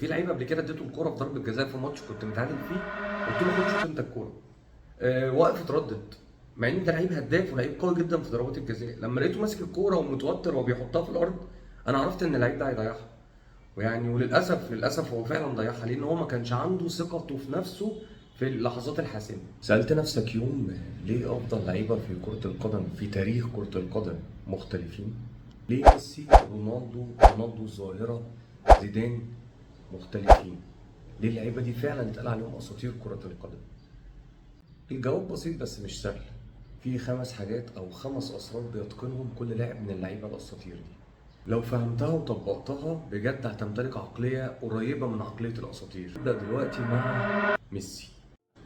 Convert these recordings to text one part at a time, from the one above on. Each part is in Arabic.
في لعيب قبل كده اديته الكوره في ضربه جزاء في ماتش كنت متعادل فيه. قلت له خد شوط انت الكوره. وقف اتردد، مع ان ده لعيب هداف ولعيب قوي جدا في ضربات الجزاء. لما لقيته ماسك الكوره ومتوتر وبيحطها في الارض، انا عرفت ان اللعيب ده هيضيعها. وللاسف هو فعلا ضيعها، لان هو ما كانش عنده ثقته في نفسه في اللحظات الحاسمه. سالت نفسك يوم ليه افضل لعيبه في كره القدم في تاريخ كره القدم مختلفين؟ ليه ميسي، رونالدو الظاهره، زيدان مختلفين؟ ليه اللعيبه دي فعلا اتقال عليهم اساطير كره القدم؟ الجواب بسيط بس مش سهل. في 5 حاجات او 5 اسرار بيتقنهم كل لاعب من اللعيبه الاساطير دي. لو فهمتها وطبقتها بجد هتمتلك عقليه قريبه من عقليه الاساطير. نبدا دلوقتي مع ميسي.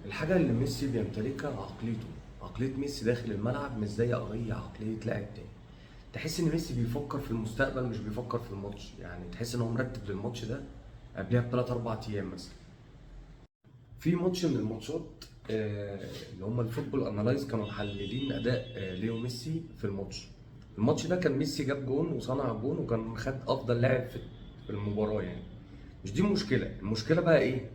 الحاجه اللي ميسي بيمتلكها عقليته. عقليه ميسي داخل الملعب مش زي اي عقليه لاعب تاني. تحس ان ميسي بيفكر في المستقبل مش بيفكر في الماتش، يعني تحس ان هو مرتب للماتش ده قبلها ب3 4 ايام مثلا. في ماتش من الماتشات اللي هم الفوتبول انالايز كانوا محللين اداء ليو ميسي في الماتش. الماتش ده كان ميسي جاب جون وصنع جون وكان خد افضل لاعب في المباراه يعني. مش دي المشكله، المشكله بقى ايه؟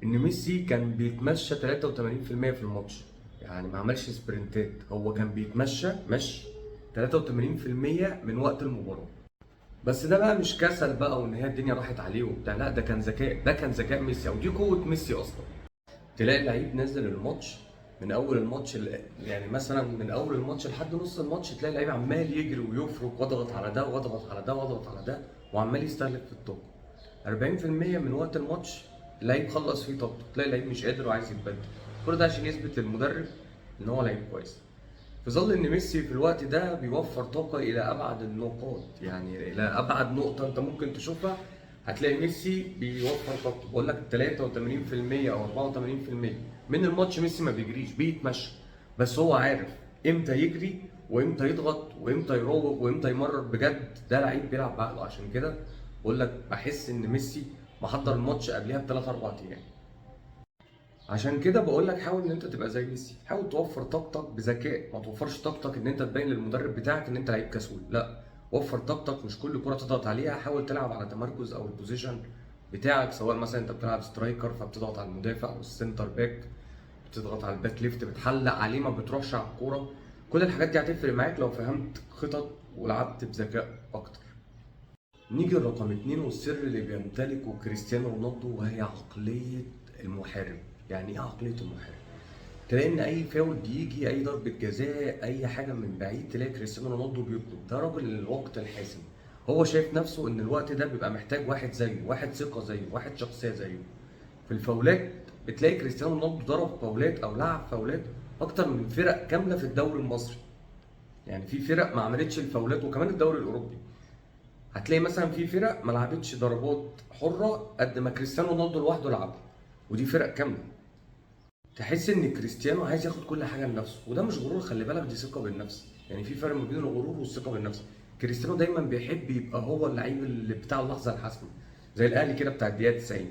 ان ميسي كان بيتمشى 83% في الماتش، يعني ما عملش سبرنتات، هو كان بيتمشى مشي 83% من وقت المباراه. بس ده بقى مش كسل بقى وان هي الدنيا راحت عليه وبتاع، لا ده كان ذكاء، ده كان ذكاء ميسي او دي قوه ميسي اصلا. تلاقي اللعيب نازل الماتش من اول الماتش يعني مثلا من اول الماتش لحد نص الماتش تلاقي اللعيب عمال يجري ويفرك واضغط على ده واضغط على ده واضغط على ده وعمال يستهلك في الطاقه. 40% من وقت الماتش اللعيب خلص فيه طاقته، تلاقي اللعيب مش قادر وعايز يتبدل. كل ده عشان يثبت للمدرب ان هو لعيب كويس. في ظل ان ميسي في الوقت ده بيوفر طاقه الى ابعد النقاط، يعني الى ابعد نقطه انت ممكن تشوفها هتلاقي ميسي بيوفر طاقته. بقول لك 83% او 84% من الماتش ميسي ما بيجريش، بيتمشى. بس هو عارف امتى يجري وامتى يضغط وامتى يروج وامتى يمرر. بجد ده لعيب بيلعب بعقله. عشان كده بقول لك بحس ان ميسي محضر الماتش قبلها ب3 4 ايام. عشان كده بقول لك حاول ان انت تبقى زي ميسي، حاول توفر طاقتك بذكاء، ما توفرش طاقتك ان انت تبين للمدرب بتاعك ان انت لعيب كسول، لا. وفر طاقتك، مش كل كرة تضغط عليها، حاول تلعب على تمركز او البوزيشن بتاعك، سواء مثلا انت بتلعب سترايكر فبتضغط على المدافع او السنتر باك بتضغط على الباك ليفت بتحلق عليه ما بتروحش على الكورة. كل الحاجات دي هتفرق معاك لو فهمت خطط ولعبت بذكاء اكتر. نيجي لرقم 2 والسر اللي بيمتلكه كريستيانو رونالدو، وهي عقلية المحارب. يعني ايه عقلية المحارب؟ تلاقي ان اي فاول بيجي، اي ضربة جزاء، اي حاجة من بعيد، تلاقي كريستيانو رونالدو بيطلب. ده راجل الوقت الحاسم. هو شايف نفسه ان الوقت ده بيبقى محتاج واحد زيه، واحد ثقة زيه، واحد شخصية زيه. في الفاولات بتلاقي كريستيانو رونالدو ضرب فاولات او لعب فاولات اكتر من فرق كاملة في الدوري المصري. يعني في فرق ما عملتش الفاولات، وكمان الدوري الاوروبي هتلاقي مثلا في فرق ما لعبتش ضربات حرة قد ما كريستيانو رونالدو لوحده لعبها، ودي فرق كاملة. تحس ان كريستيانو عايز ياخد كل حاجه لنفسه، وده مش غرور، خلي بالك، دي ثقه بالنفس. يعني في فرق ما بين الغرور والثقه بالنفس. كريستيانو دايما بيحب يبقى هو اللعيب اللي بتاع اللحظه الحاسمه، زي الاهلي كده بتاع الدقيقه 90.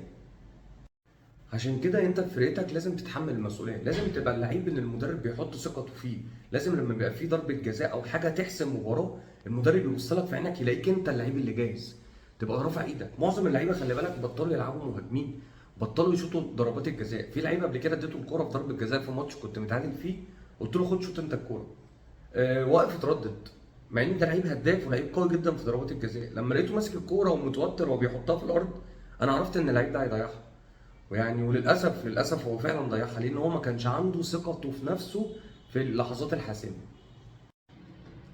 عشان كده انت في فرقتك لازم تتحمل المسؤوليه، لازم تبقى اللعيب اللي المدرب بيحط ثقته فيه. لازم لما يبقى في ضربه جزاء او حاجه تحسم مباراه، المدرب يبص لك في عينك يلاقيك انت اللعيب اللي جاهز، تبقى رافع ايدك. معظم اللعيبه خلي بالك بطلوا يلعبوا مهاجمين، بطلوا يشوطوا ضربات الجزاء. في لعيب قبل كده اديته الكوره في ضربه جزاء في ماتش كنت متعادل فيه، قلت له خد شوط انت الكوره. وقف اتردد، مع ان ده لعيب هداف ولعيب قوي جدا في ضربات الجزاء. لما لقيته ماسك الكوره ومتوتر وبيحطها في الارض، انا عرفت ان اللعيب ده هيضيعها. وللاسف هو فعلا ضيعها، لان هو ما كانش عنده ثقته في نفسه في اللحظات الحاسمه.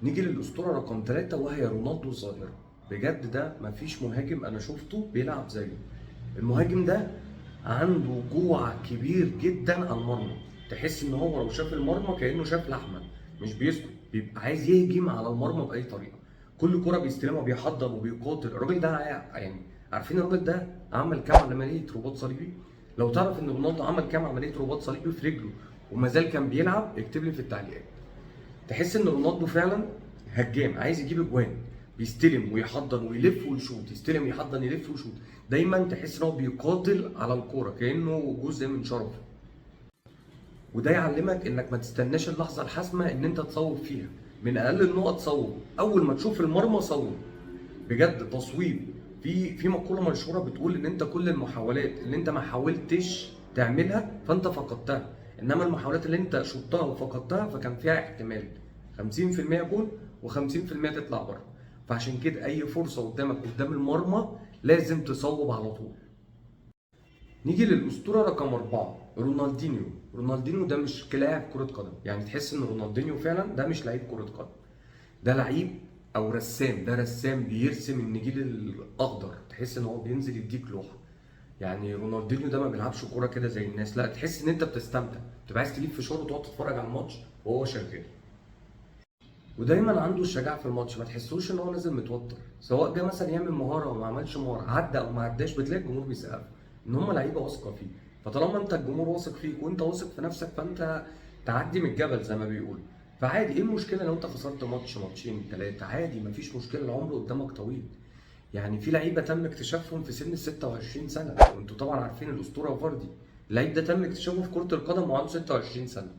نيجي للاسطوره رقم 3 وهي رونالدو الظاهره. بجد ده مفيش مهاجم انا شفته بيلعب زيه. المهاجم ده عنده جوع كبير جدا على المرمى. تحس ان هو لو شاف المرمى كانه شاف لحمه، مش بيسكت، بيبقى عايز يهجم على المرمى باي طريقه. كل كره بيستلمها بيحضر وبيقاتل. الراجل ده يعني عارفين الراجل ده عمل كام عمليه رباط صليبي؟ لو تعرف ان رونالدو عمل كام عمليه رباط صليبي في رجله وما زال كان بيلعب، اكتب لي في التعليقات. تحس ان رونالدو فعلا هجام، عايز يجيب اجوان، بيستلم ويحضن ويلف ويشوط، يستلم يحضن يلف ويشوط. دايما تحس ان هو بيقاتل على الكوره كانه جزء من شرفه. وده يعلمك انك ما تستناش اللحظه الحاسمه ان انت تصوب فيها. من اقل النقط صوب، اول ما تشوف المرمى صوب. بجد تصويب في مقوله مشهوره بتقول ان انت كل المحاولات اللي انت ما حاولتش تعملها فانت فقدتها، انما المحاولات اللي انت شطها وفقدتها فكان فيها احتمال 50% جول و50% تطلع بره. فعشان كده اي فرصه قدامك قدام المرمى لازم تصوب على طول. نيجي للاسطوره رقم 4، رونالدينيو. رونالدينيو ده مش كلاعب كره قدم، يعني تحس ان رونالدينيو فعلا ده مش لعيب كره قدم، ده لعيب او رسام، ده رسام بيرسم النجيل الاخضر، تحس ان هو بينزل يديك لوحه. يعني رونالدينيو ده ما بيلعبش كوره كده زي الناس، لا تحس ان انت بتستمتع، بتبقى عايز تجيب فشار وتقعد تتفرج على الماتش وهو شغال. ودايما عنده الشجاعه في الماتش، ما تحسوش ان هو نازل متوتر، سواء جه مثلا يعمل مهاره او ما عملش مهاره، عدى او ما عداش، بتلاقي الجمهور بيسقف ان هم لعيبه واثقه فيه. فطالما انت الجمهور واثق فيك وانت واثق في نفسك، فانت تعدي من الجبل زي ما بيقولوا. فعادي، ايه المشكله لو انت خسرت ماتش ماتشين ثلاثه؟ عادي مفيش مشكله، العمر قدامك طويل. يعني في لعيبه تم اكتشافهم في سن ال 26 سنه، وانتوا طبعا عارفين الاسطوره فاردي، اللعيب ده تم اكتشافه في كره القدم وعنده 26 سنه.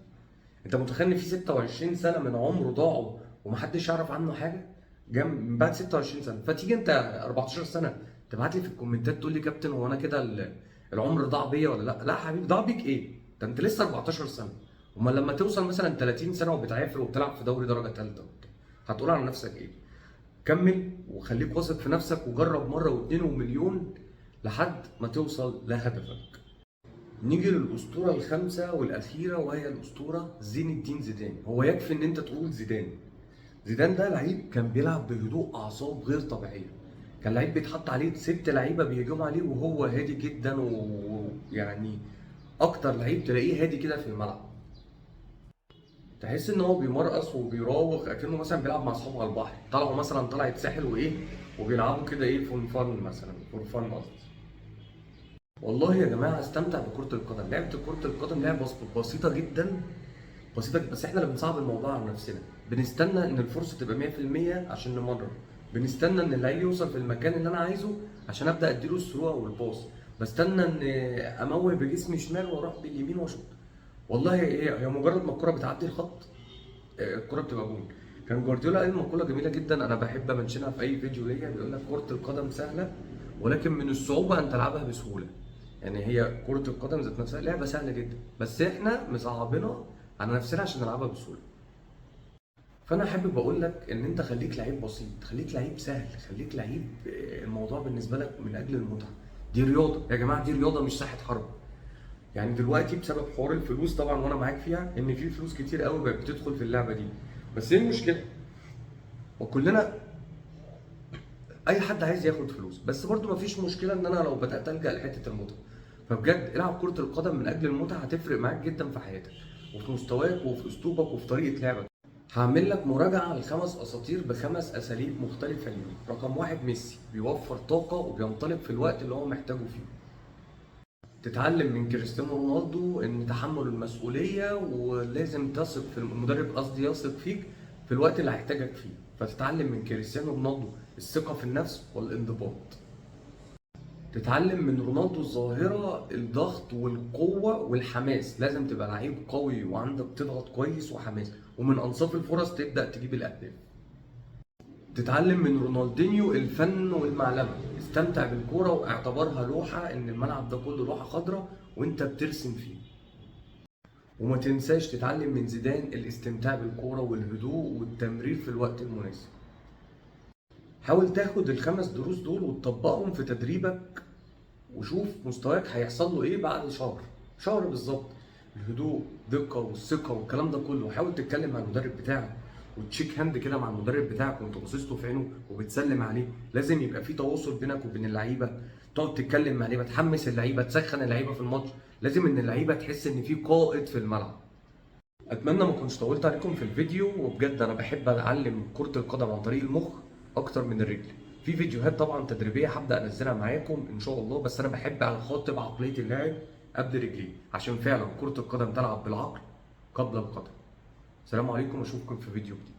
انت متخيل ان في 26 سنه من عمره ضاعوا ومحدش يعرف عنه حاجه من بعد 26 سنه؟ فتيجي انت 14 سنه تبعت لي في الكومنتات تقول لي كابتن هو انا كده العمر ضاع بيا ولا لا؟ لا يا حبيبي، ضاع بيك ايه؟ ده انت لسه 14 سنه. امال لما توصل مثلا 30 سنه وبتعافر وبتلعب في دوري درجه ثالثه هتقول على نفسك ايه؟ كمل وخليك واثق في نفسك وجرب مره واثنين ومليون لحد ما توصل لهدفك. نيجي للاسطوره الخامسه والاخيره، وهي الاسطوره زين الدين زيدان. هو يكفي ان انت تقول زيدان. زيدان ده لعيب كان بيلعب بهدوء اعصاب غير طبيعيه، كان لعيب بيتحط عليه 6 لعيبه بيهجموا عليه وهو هادي جدا، ويعني اكتر لعيب تلاقيه هادي كده في الملعب، تحس ان هو بيمرقص وبيراوغ اكنه مثلا بيلعب مع اصحابه على البحر، طلعوا مثلا طلعت ساحل وايه وبيلعبوا كده ايه فون فن مثلا، فور فن قصدي. والله يا جماعه استمتع بكره القدم، لعبه كره القدم لعبه بسيطه جدا، بسيطه، بس احنا اللي بنصعب الموضوع على نفسنا. بنستنى ان الفرصه تبقى 100% عشان نمرر، بنستنى ان اللعيب يوصل في المكان اللي انا عايزه عشان ابدا اديله الثرو او الباص، بستنى ان اموه بجسمي شمال واروح باليمين واشوط. والله هي مجرد ما الكره بتعدي الخط الكره بتبقى جون. كان جوارديولا قال مقوله جميله جدا انا بحب امنشنها في اي فيديو ليا، بيقول لك كره القدم سهله ولكن من الصعوبه ان تلعبها بسهوله. يعني هي كره القدم ذات نفسها لعبه سهله جدا، بس احنا مصعبينها على نفسنا عشان نلعبها بسهوله. فانا حابب اقول لك ان انت خليك لعيب بسيط، خليك لعيب سهل، خليك لعيب الموضوع بالنسبه لك من اجل المتعه. دي رياضه يا جماعه، دي رياضه مش ساحه حرب. يعني دلوقتي بسبب حوار الفلوس طبعا وانا معاك فيها، ان في فلوس كتير قوي بقت بتدخل في اللعبه دي. بس ايه المشكله؟ وكلنا اي حد عايز ياخد فلوس، بس برضو مفيش مشكله ان انا لو بدات الجا لحته المتعه. فبجد العب كره القدم من اجل المتعه، هتفرق معاك جدا في حياتك وفي مستواك وفي اسلوبك وفي طريقه لعبك. هعمل لك مراجعه لخمس اساطير ب5 اساليب مختلفه ليهم. رقم 1 ميسي، بيوفر طاقه وبينطلق في الوقت اللي هو محتاجه فيه. تتعلم من كريستيانو رونالدو ان تحمل المسؤوليه، ولازم تثق في المدرب، قصدي يثق فيك في الوقت اللي هيحتاجك فيه. فتتعلم من كريستيانو رونالدو الثقه في النفس والانضباط. تتعلم من رونالدو الظاهره الضغط والقوه والحماس، لازم تبقى لعيب قوي وعندك تضغط كويس وحماس، ومن انصاف الفرص تبدا تجيب الاهداف. تتعلم من رونالدينيو الفن والمعلمه، استمتع بالكوره واعتبرها لوحه، ان الملعب ده كله لوحه خضراء وانت بترسم فيه. وما تنساش تتعلم من زيدان الاستمتاع بالكوره والهدوء والتمرير في الوقت المناسب. حاول تاخد ال5 دروس دول وتطبقهم في تدريبك، وشوف مستواك هيحصل له ايه بعد شهر بالظبط. الهدوء، دقه والثقه والكلام ده كله. حاول تتكلم مع المدرب بتاعك وتشيك هاند كده مع المدرب بتاعك وانت باصص له في عينه وبتسلم عليه. لازم يبقى في تواصل بينك وبين اللعيبه، تقعد تتكلم مع اللعيبه، تحمس اللعيبه، تسخن اللعيبه في الماتش. لازم ان اللعيبه تحس ان في قائد في الملعب. اتمنى ما كنتش طولت عليكم في الفيديو، وبجد انا بحب اتعلم كرة القدم عن طريق المخ اكتر من الرجل. في فيديوهات طبعا تدريبية هبدأ انزلها معاكم ان شاء الله، بس انا بحب اخاطب عقلية اللاعب قبل رجليه، عشان فعلا كرة القدم تلعب بالعقل قبل القدم. السلام عليكم، اشوفكم في فيديو جديد.